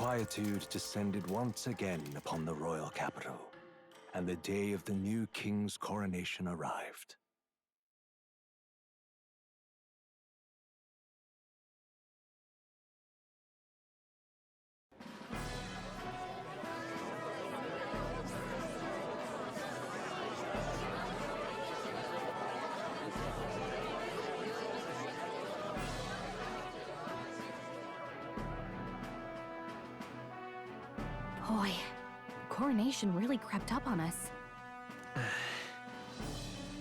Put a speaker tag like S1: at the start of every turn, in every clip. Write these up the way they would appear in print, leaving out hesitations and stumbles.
S1: quietude descended once again upon the royal capital, and the day of the new king's coronation arrived.
S2: Boy, coronation really crept up on us.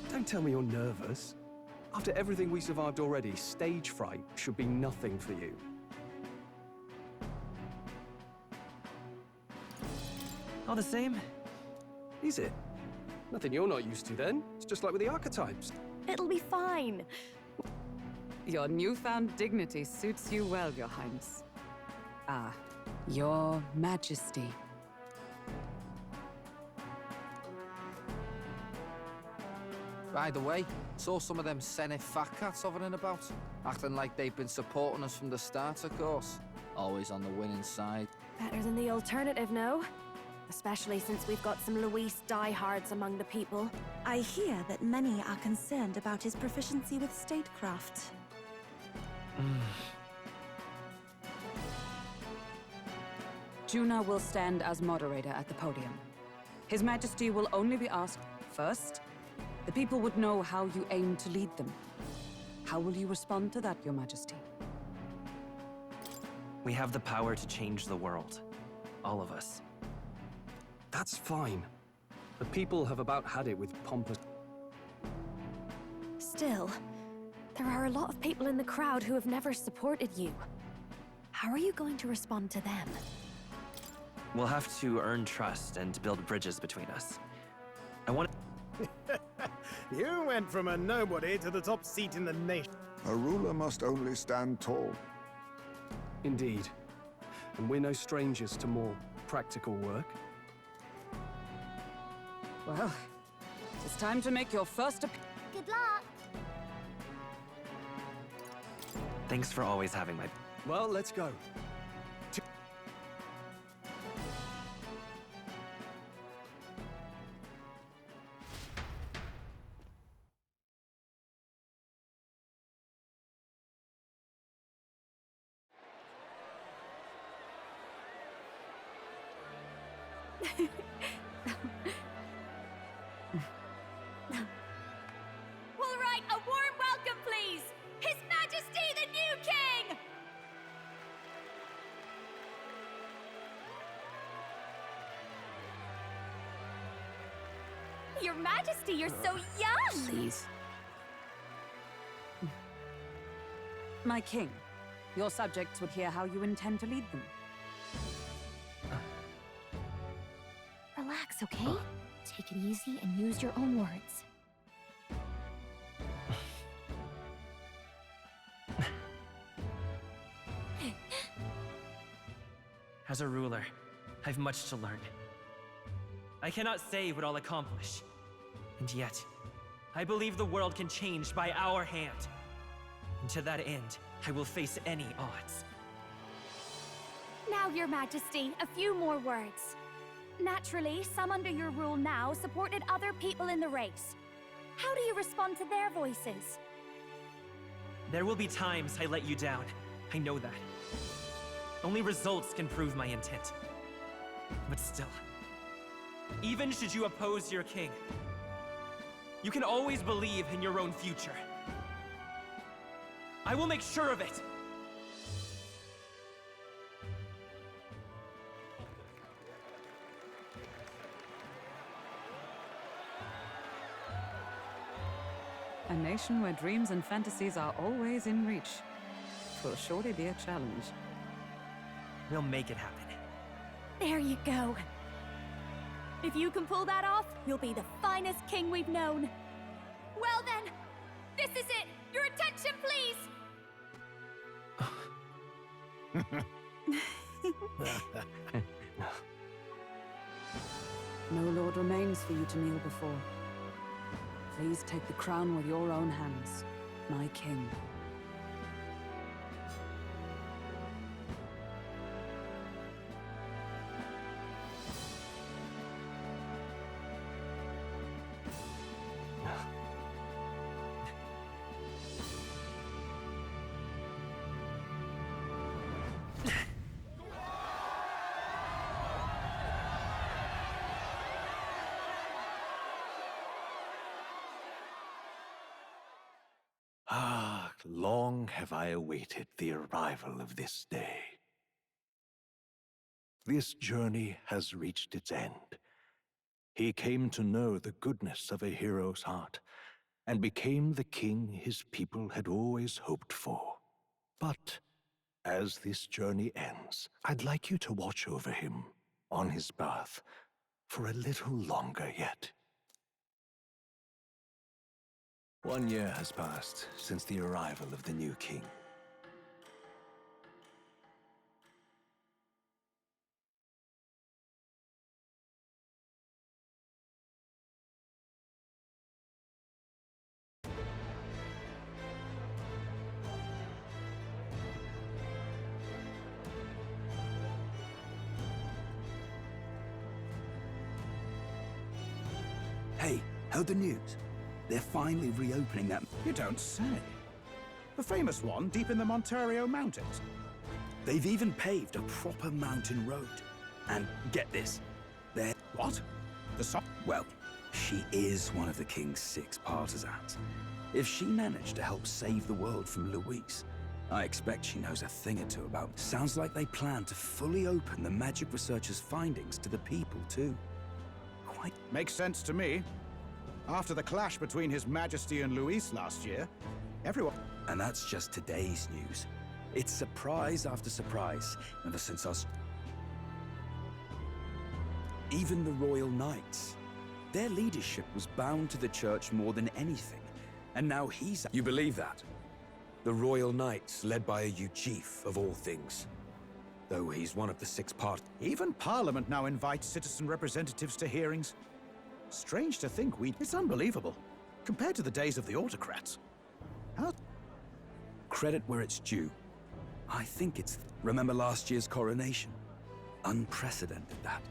S3: Don't tell me you're nervous. After everything we survived already, stage fright should be nothing for you.
S4: All the same?
S3: Is it? Nothing you're not used to then. It's just like with the archetypes.
S2: It'll be fine.
S5: Your newfound dignity suits you well, Your Highness. Ah, Your Majesty.
S6: By the way, saw some of them Senate fat cats hovering about, acting like they've been supporting us from the start, of course. Always on the winning side.
S2: Better than the alternative, no? Especially since we've got some Luis diehards among the people.
S7: I hear that many are concerned about his proficiency with statecraft.
S5: Juna will stand as moderator at the podium. His Majesty will only be asked first. The people would know how you aim to lead them. How will you respond to that, Your Majesty?
S4: We have the power to change the world. All of us.
S3: That's fine. The people have about had it with pompous...
S2: Still, there are a lot of people in the crowd who have never supported you. How are you going to respond to them?
S4: We'll have to earn trust and build bridges between us. I want...
S8: You went from a nobody to the top seat in the nation.
S9: A ruler must only stand tall.
S3: Indeed. And we're no strangers to more practical work.
S5: Well, it's time to make your first
S2: Good luck!
S4: Thanks for always having my...
S3: Well, let's go.
S2: We'll write a warm welcome, please! His Majesty the new King! Your Majesty, you're so young!
S5: Please. My king, your subjects would hear how you intend to lead them.
S2: Relax, okay? Take it easy and use your own words.
S4: As a ruler, I've much to learn. I cannot say what I'll accomplish. And yet, I believe the world can change by our hand. And to that end, I will face any odds.
S2: Now, Your Majesty, a few more words. Naturally, some under your rule now supported other people in the race. How do you respond to their voices?
S4: There will be times I let you down. I know that. Only results can prove my intent. But still, even should you oppose your king, you can always believe in your own future. I will make sure of it!
S5: A nation where dreams and fantasies are always in reach. Will surely be a challenge.
S4: We'll make it happen.
S2: There you go. If you can pull that off, you'll be the finest king we've known. Well then, this is it! Your attention, please!
S5: No lord remains for you to kneel before. Please take the crown with your own hands, my king.
S1: Ah, long have I awaited the arrival of this day. This journey has reached its end. He came to know the goodness of a hero's heart, and became the king his people had always hoped for. But as this journey ends, I'd like you to watch over him on his path for a little longer yet. 1 year has passed since the arrival of the new king.
S10: Hey, heard the news? They're finally reopening that.
S11: You don't say. The famous one deep in the Montario Mountains.
S10: They've even paved a proper mountain road. And get this, they're...
S11: What?
S10: Well, she is one of the king's 6 partisans. If she managed to help save the world from Luis, I expect she knows a thing or two about... Sounds like they plan to fully open the magic researcher's findings to the people, too. Quite...
S11: Makes sense to me. After the clash between His Majesty and Luis last year, everyone...
S10: And that's just today's news. It's surprise after surprise, ever since us... Even the Royal Knights. Their leadership was bound to the church more than anything. And now he's...
S3: You believe that? The Royal Knights, led by a Ujif, of all things. Though he's one of the 6
S11: Even Parliament now invites citizen representatives to hearings. Strange to think It's unbelievable, compared to the days of the autocrats. How...
S10: Credit where it's due. I think it's... Remember last year's coronation? Unprecedented, that.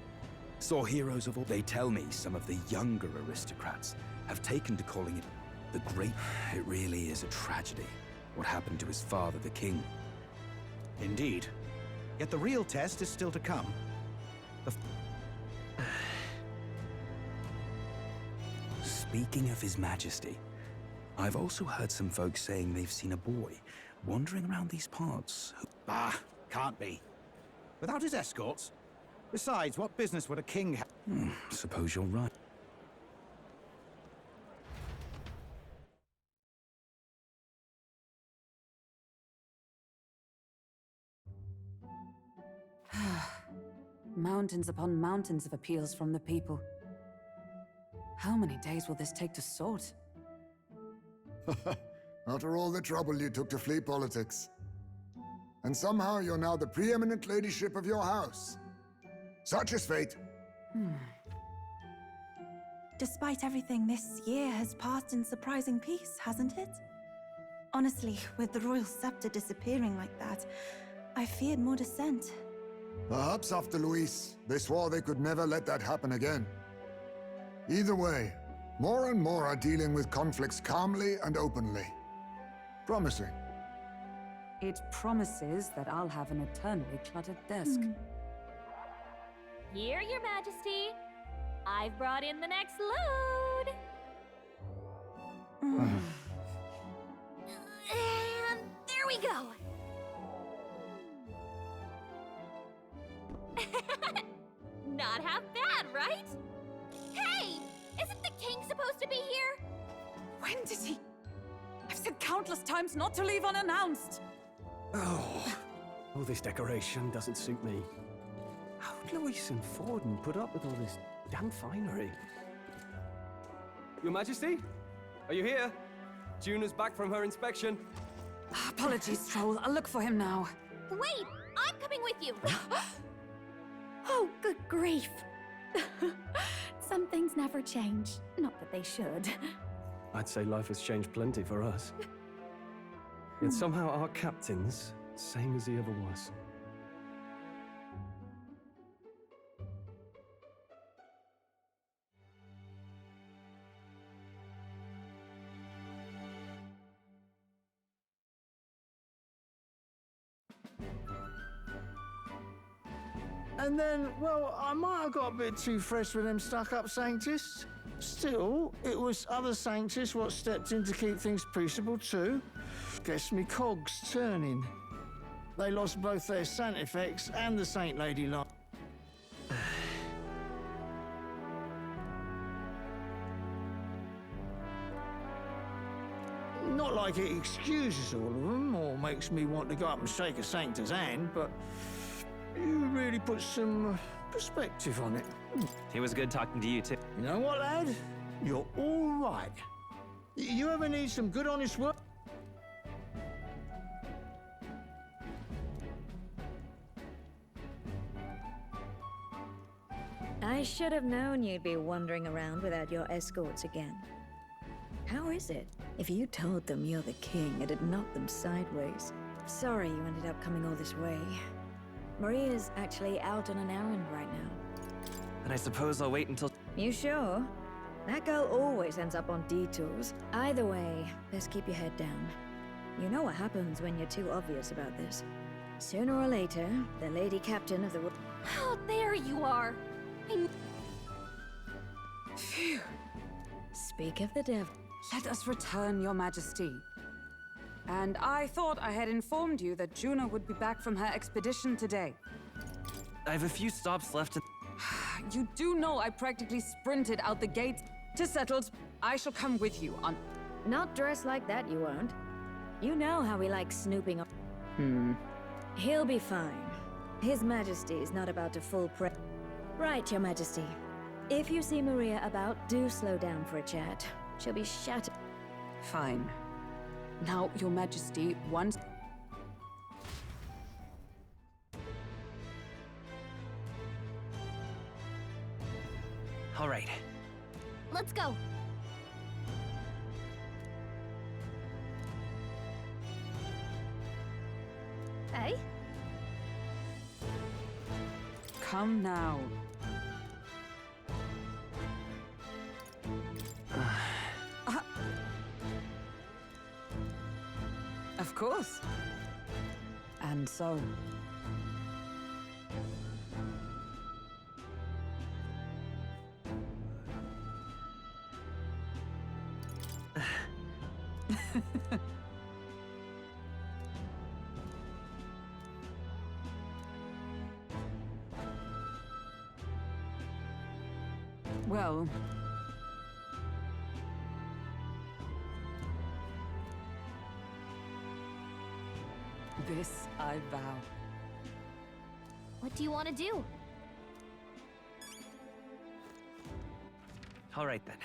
S10: Saw heroes of all... They tell me some of the younger aristocrats have taken to calling it the Great... It really is a tragedy, what happened to his father, the king.
S11: Indeed. Yet the real test is still to come.
S10: Speaking of His Majesty, I've also heard some folks saying they've seen a boy wandering around these parts.
S11: Bah, can't be. Without his escorts? Besides, what business would a king have?
S10: Suppose you're right.
S5: Mountains upon mountains of appeals from the people. How many days will this take to sort?
S9: After all the trouble you took to flee politics. And somehow you're now the preeminent ladyship of your house. Such is fate.
S7: Despite everything, this year has passed in surprising peace, hasn't it? Honestly, with the royal scepter disappearing like that, I feared more dissent.
S9: Perhaps after Luis, they swore they could never let that happen again. Either way, more and more are dealing with conflicts calmly and openly. Promising.
S5: It promises that I'll have an eternally cluttered desk.
S2: Here, Your Majesty. I've brought in the next load. And there we go. Not half bad, right? Hey! Isn't the king supposed to be here?
S5: When did he? I've said countless times not to leave unannounced.
S3: Oh, this decoration doesn't suit me. How would Luis and Forden put up with all this damn finery? Your Majesty? Are you here? Juna's back from her inspection.
S5: Apologies, Troll. I'll look for him now.
S2: Wait! I'm coming with you! Oh, good grief. Some things never change. Not that they should.
S3: I'd say life has changed plenty for us. Yet somehow our captain's same as he ever was.
S12: And then, well, I might have got a bit too fresh with them stuck-up scientists. Still, it was other sanctus what stepped in to keep things peaceable too. Guess me cogs turning. They lost both their Santifex and the Saint Lady line. Not like it excuses all of them or makes me want to go up and shake a Sanctor's hand, but you really put some perspective on it.
S4: It was good talking to you, too.
S12: You know what, lad? You're all right. You ever need some good, honest work?
S13: I should have known you'd be wandering around without your escorts again. How is it? If you told them you're the king, it'd knock them sideways. Sorry you ended up coming all this way. Maria's actually out on an errand right now.
S4: And I suppose I'll wait until...
S13: You sure? That girl always ends up on detours. Either way, best keep your head down. You know what happens when you're too obvious about this. Sooner or later, the lady captain of the...
S2: Oh, there you are.
S5: Phew.
S13: Speak of the devil.
S5: Let us return, Your Majesty. And I thought I had informed you that Juno would be back from her expedition today.
S4: I have a few stops left in...
S5: You do know I practically sprinted out the gates to settle. I shall come with you on...
S13: Not dressed like that, you won't. You know how we like snooping up. He'll be fine. His Majesty is not about to full pre... Right, Your Majesty. If you see Maria about, do slow down for a chat. She'll be shattered.
S5: Fine. Now, Your Majesty, once...
S4: All right.
S2: Let's go. Hey?
S5: Come now. Of course. And so... Well... This I vow.
S2: What do you want to do?
S4: All right, then.